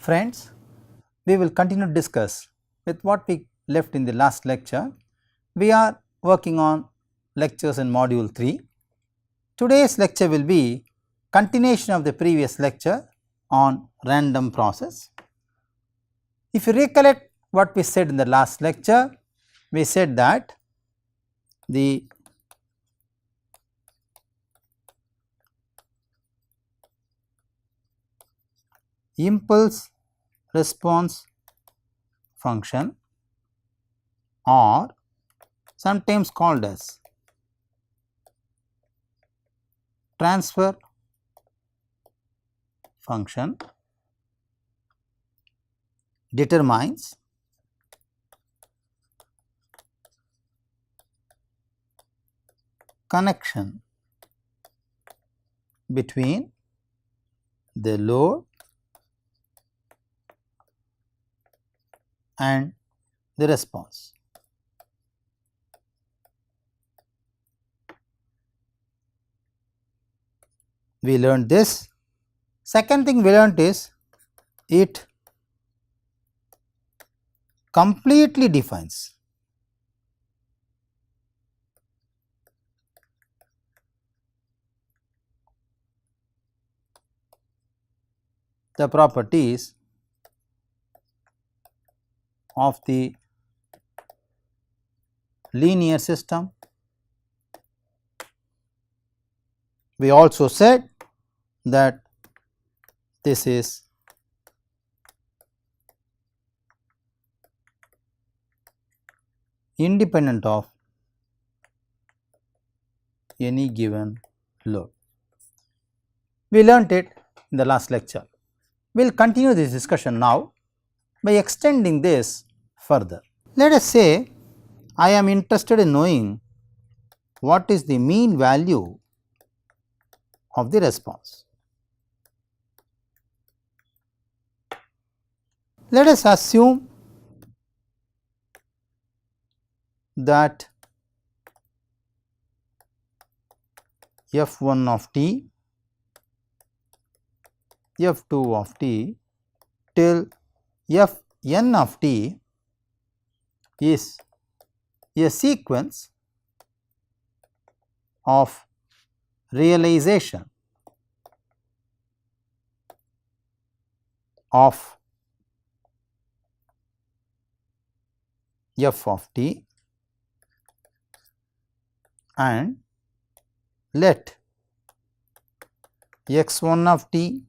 Friends, we will continue to discuss with what we left in the last lecture. We are working on lectures in module 3. Today's lecture will be continuation of the previous lecture on random process. If you recollect what we said in the last lecture, we said that the impulse response function, or sometimes called as transfer function, determines connection between the load and the response. We learned this. Second thing we learned is it completely defines the properties of the linear system. We also said that this is independent of any given load. We learnt it in the last lecture. We will continue this discussion now by extending this further. Let us say I am interested in knowing what is the mean value of the response. Let us assume that f1 of t, f2 of t till fn of t is a sequence of realization of f of t, and let x1 of t,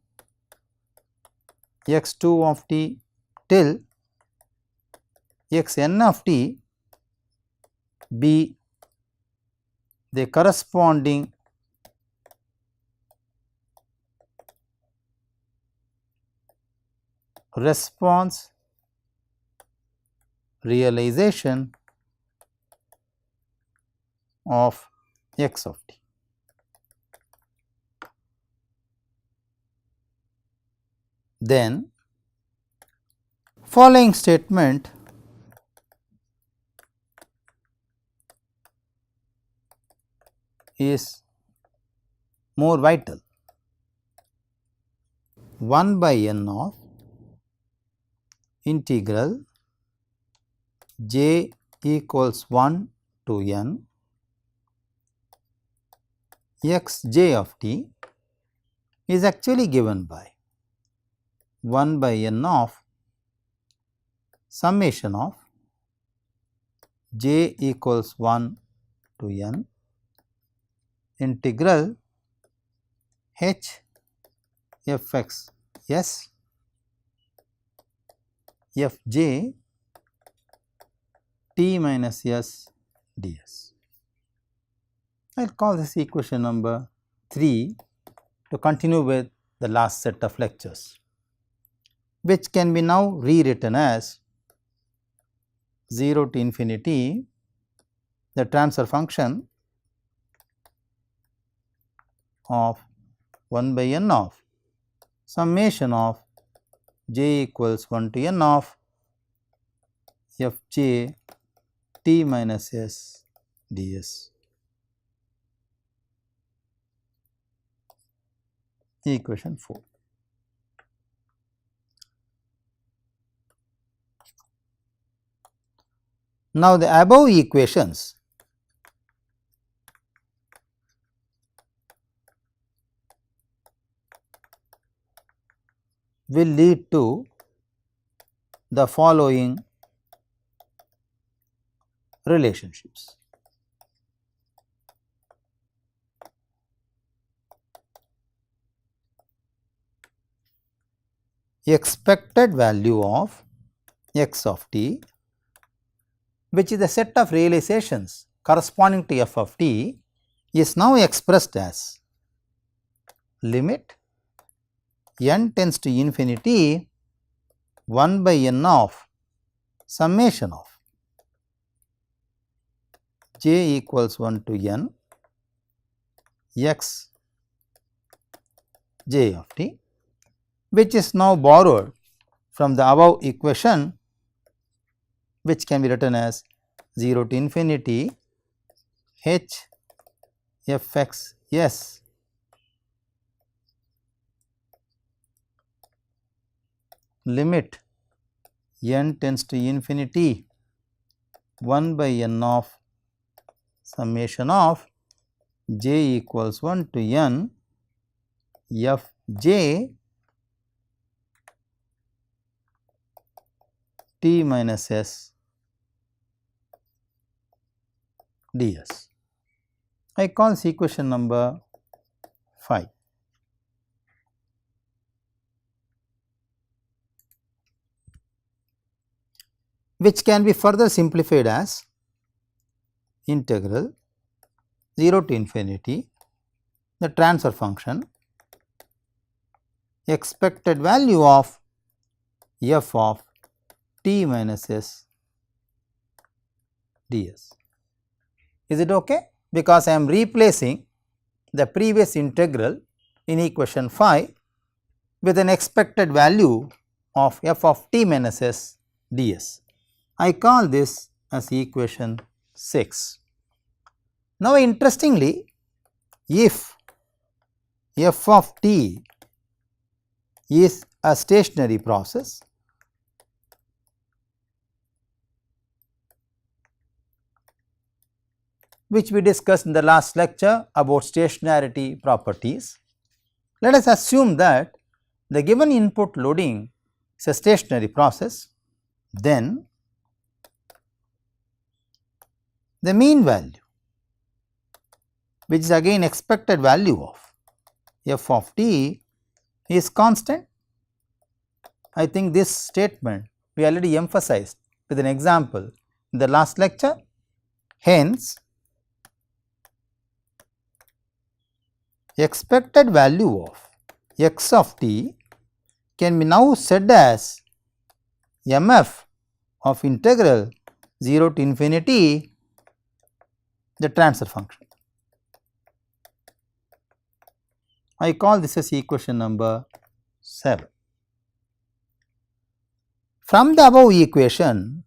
x2 of t till xn of t be the corresponding response realization of x of t. Then following statement is more vital. 1 by n of integral j equals 1 to n x j of t is actually given by 1 by n of summation of j equals 1 to n integral h f x s f j t minus s ds. I will call this equation number 3 to continue with the last set of lectures, which can be now rewritten as 0 to infinity the transfer function of 1 by n of summation of j equals 1 to n of f j t minus s ds. Equation 4. Now, the above equations will lead to the following relationships. Expected value of x of t, which is the set of realizations corresponding to f of t, is now expressed as limit n tends to infinity 1 by n of summation of j equals 1 to n x j of t, which is now borrowed from the above equation, which can be written as 0 to infinity h f x s limit n tends to infinity 1 by n of summation of j equals 1 to n f j t minus s ds. I call this equation number 5. Which can be further simplified as integral 0 to infinity the transfer function expected value of f of t minus s ds. Is it okay? Because I am replacing the previous integral in equation 5 with an expected value of f of t minus s ds. I call this as equation 6. Now, interestingly, if f of t is a stationary process, which we discussed in the last lecture about stationarity properties, let us assume that the given input loading is a stationary process, then the mean value, which is again expected value of f of t, is constant. I think this statement we already emphasized with an example in the last lecture. Hence, expected value of x of t can be now said as mf of integral 0 to infinity the transfer function. I call this as equation number 7. From the above equation,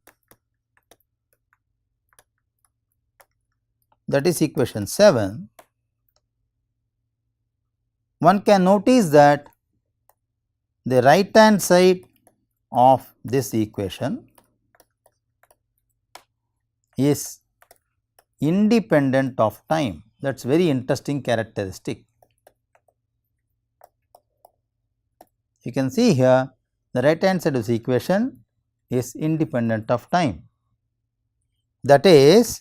that is equation 7, one can notice that the right hand side of this equation is independent of time. That is very interesting characteristic. You can see here the right hand side of the equation is independent of time. That is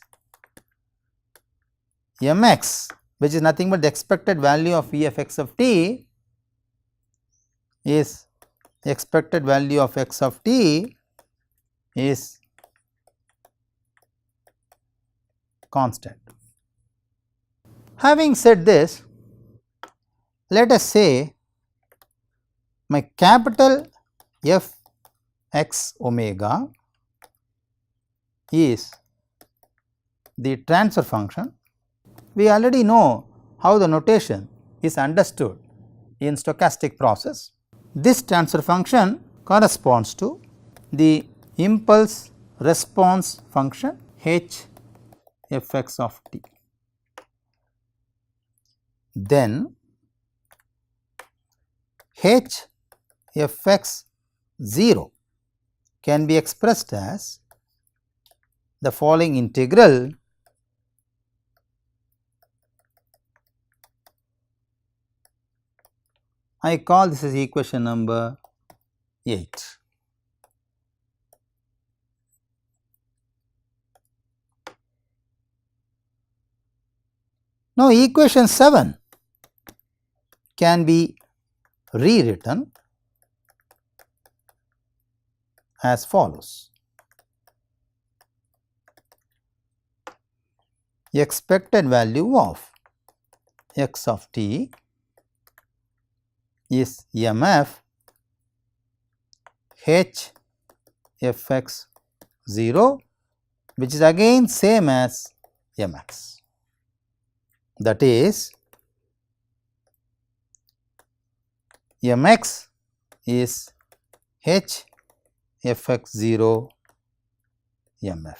mx, which is nothing but the expected value of v of x of t, is expected value of x of t is constant. Having said this, let us say my capital F x omega is the transfer function. We already know how the notation is understood in stochastic process. This transfer function corresponds to the impulse response function h f x of t. Then h f x 0 can be expressed as the following integral I call this as equation number 8. Now, equation 7 can be rewritten as follows. Expected value of x of t is mf h f x 0, which is again same as mx. That is, mx is h f x 0 mf.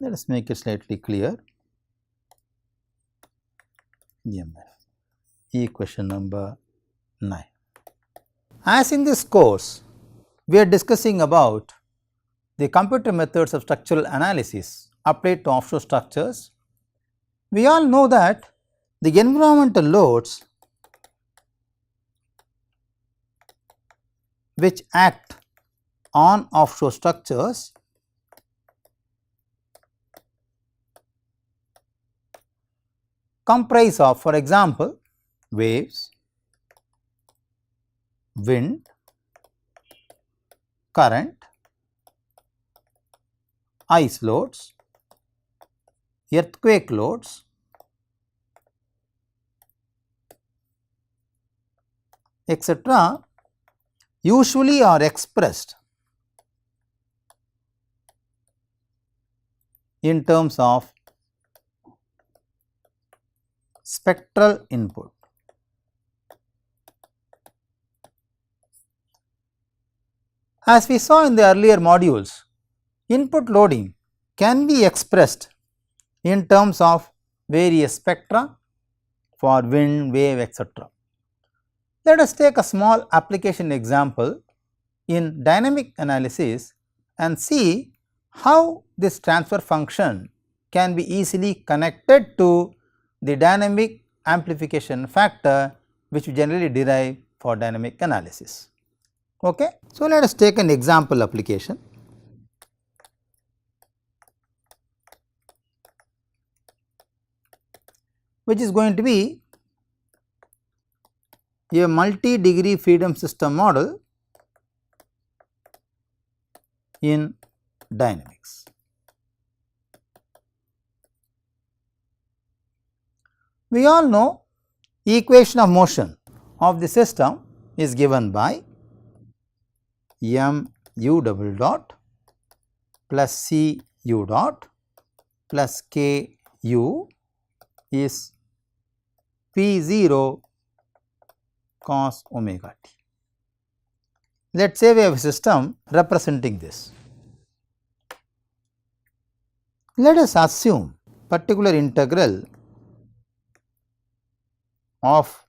Let us make it slightly clear. mf, equation number 9. As in this course, we are discussing about the computer methods of structural analysis applied to offshore structures. We all know that the environmental loads which act on offshore structures comprise of, for example, waves, wind, current, ice loads, earthquake loads, etc., usually are expressed in terms of spectral input. As we saw in the earlier modules, input loading can be expressed in terms of various spectra for wind, wave, etc. Let us take a small application example in dynamic analysis and see how this transfer function can be easily connected to the dynamic amplification factor, which we generally derive for dynamic analysis. Okay? So, let us take an example application. Which is going to be a multi-degree freedom system model in dynamics. We all know equation of motion of the system is given by m u double dot plus c u dot plus k u is p 0 cos omega t. Let us say we have a system representing this. Let us assume particular integral of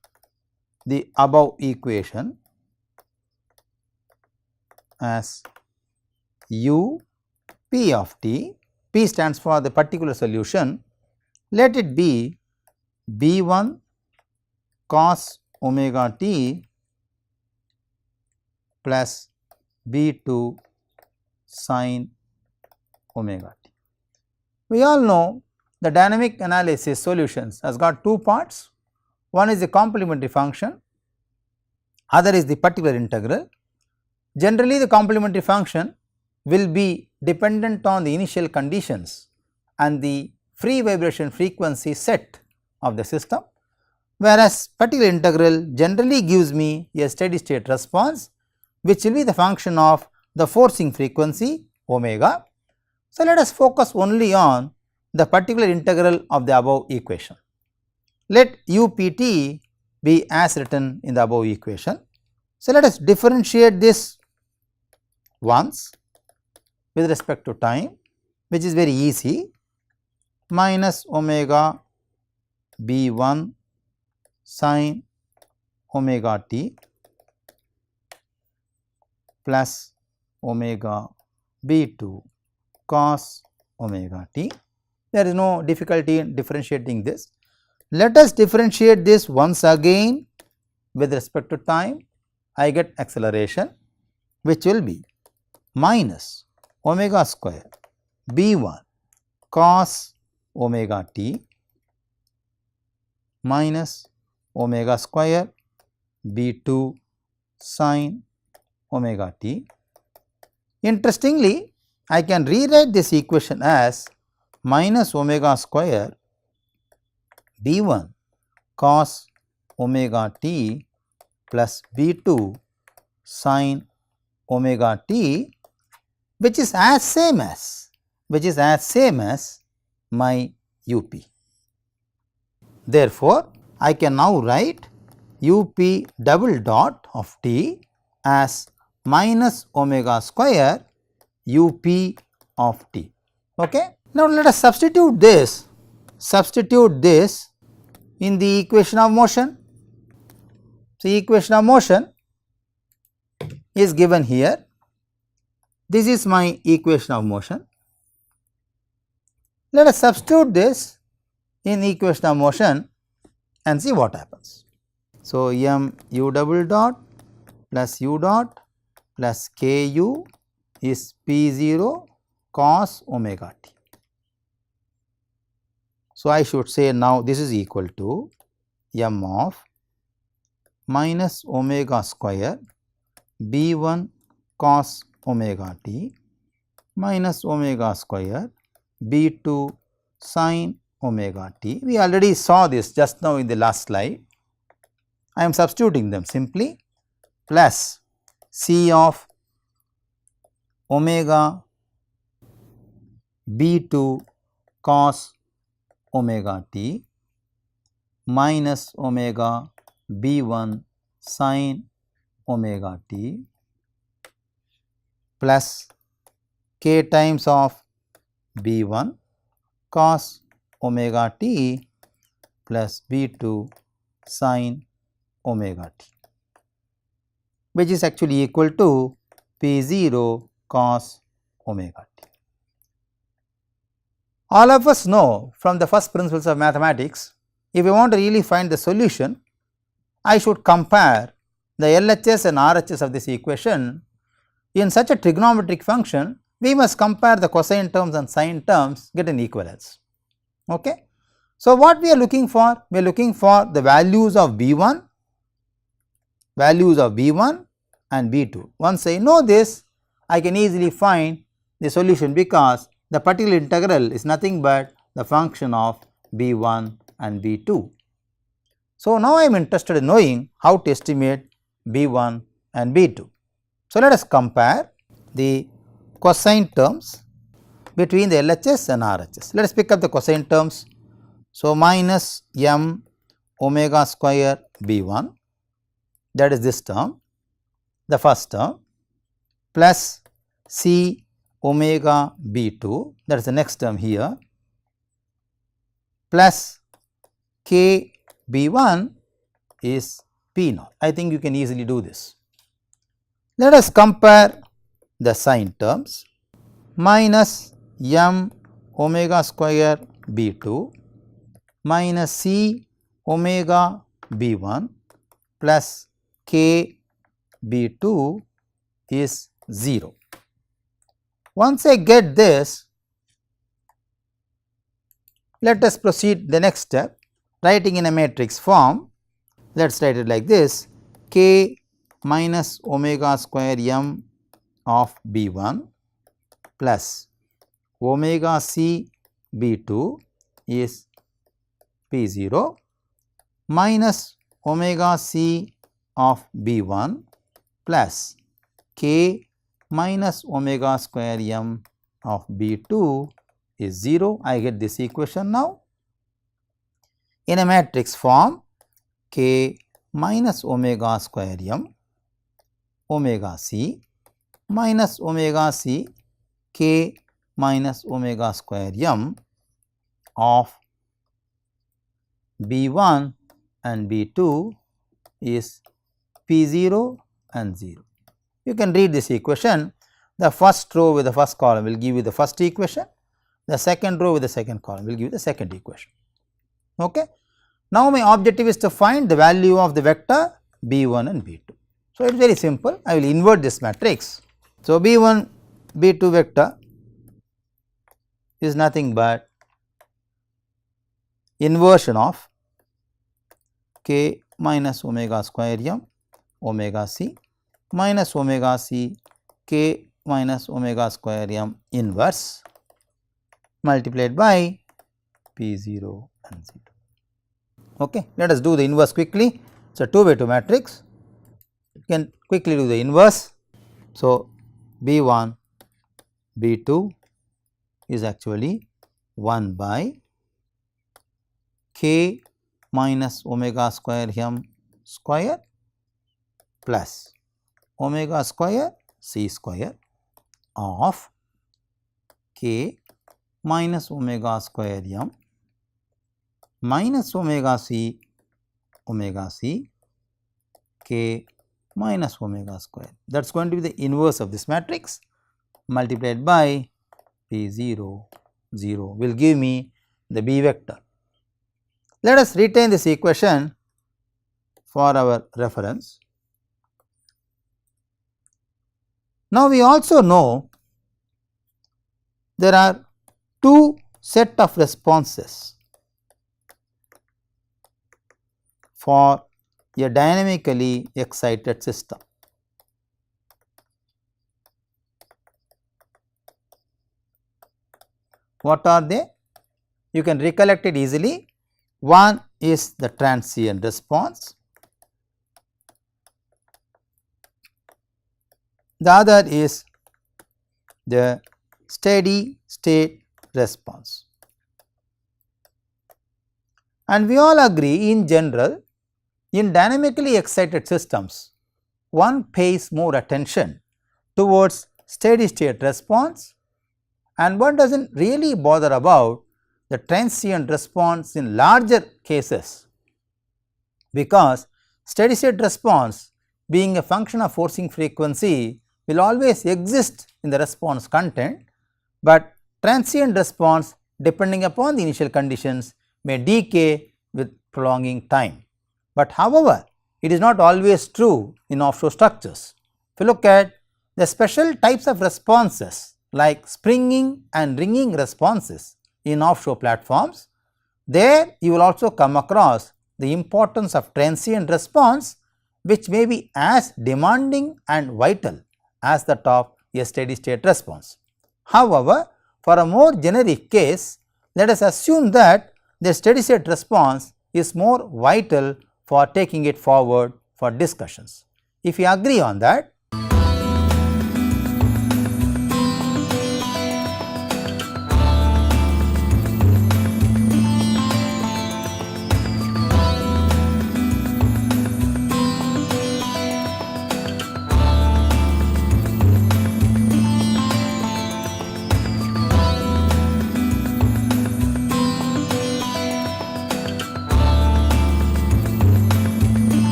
the above equation as u p of t, p stands for the particular solution, let it be b 1 cos omega t plus b 2 sin omega t. We all know the dynamic analysis solutions has got two parts. One is the complementary function, other is the particular integral. Generally, the complementary function will be dependent on the initial conditions and the free vibration frequency set of the system, whereas particular integral generally gives me a steady state response, which will be the function of the forcing frequency omega. So, let us focus only on the particular integral of the above equation. Let u p t be as written in the above equation. So, let us differentiate this once with respect to time, which is very easy, minus omega b 1 sin omega t plus omega b 2 cos omega t. There is no difficulty in differentiating this. Let us differentiate this once again with respect to time. I get acceleration which will be minus omega square b1 cos omega t minus omega square b2 sin omega t. Interestingly, I can rewrite this equation as minus omega square b1 cos omega t plus b2 sin omega t, which is as same as my up. Therefore, I can now write up double dot of t as minus omega square up of t. Okay. Now, let us substitute this in the equation of motion. So, equation of motion is given here. This is my equation of motion. Let us substitute this in equation of motion and see what happens. So, m u double dot plus u dot plus k u is p 0 cos omega t. So, I should say now this is equal to m of minus omega square b 1 cos omega t minus omega square b 2 sin omega t. We already saw this just now in the last slide. I am substituting them simply plus c of omega b 2 cos omega t minus omega b 1 sin omega t plus k times of b 1 cos omega t plus b 2 sin omega t, which is actually equal to p 0 cos omega t. All of us know from the first principles of mathematics, if we want to really find the solution, I should compare the LHS and RHS of this equation. In such a trigonometric function, we must compare the cosine terms and sine terms, get an equivalence. Okay. So, what we are looking for? We are looking for the values of b1 and b2. Once I know this, I can easily find the solution because the particular integral is nothing but the function of b1 and b2. So, now I am interested in knowing how to estimate b1 and b2. So, let us compare the cosine terms between the LHS and RHS. Let us pick up the cosine terms. So, minus m omega square b1, that is this term, the first term, plus c omega b2, that is the next term here, plus k b1 is p naught. I think you can easily do this. Let us compare the sine terms. Minus m omega square b2 minus c omega b1 plus k b2 is 0. Once I get this, let us proceed the next step, writing in a matrix form. Let us write it like this: k minus omega square m of b1 plus omega c b2 is p0 minus omega c of b1 plus k minus omega square m of b2 is 0. I get this equation now. In a matrix form, k minus omega square m omega c minus omega c k minus omega square m of b1 and b2 is p0 and 0. You can read this equation. the first row with the first column will give you the first equation, the second row with the second column will give you the second equation. Okay. Now, my objective is to find the value of the vector b1 and b2. So, it is very simple, I will invert this matrix. So, b1 b2 vector is nothing but inversion of k minus omega square m omega c minus omega c k minus omega square m inverse multiplied by p0 and z2. Okay. Let us do the inverse quickly. It is a 2/2 matrix. You can quickly do the inverse. So, b1 b2 is actually 1 by k minus omega square m square plus omega square c square of k minus omega square m minus omega c k minus omega square. That is going to be the inverse of this matrix multiplied by p0 0 will give me the b vector. Let us retain this equation for our reference. Now, we also know there are two set of responses for a dynamically excited system. What are they? You can recollect it easily. One is the transient response, the other is the steady state response. And we all agree in general, in dynamically excited systems, one pays more attention towards steady state response and one does not really bother about the transient response in larger cases, because steady state response being a function of forcing frequency will always exist in the response content, but transient response depending upon the initial conditions may decay with prolonging time. But however, it is not always true in offshore structures. If you look at the special types of responses like springing and ringing responses in offshore platforms, there you will also come across the importance of transient response, which may be as demanding and vital as that of a steady state response. However, for a more generic case, let us assume that the steady state response is more vital for taking it forward for discussions. If we agree on that,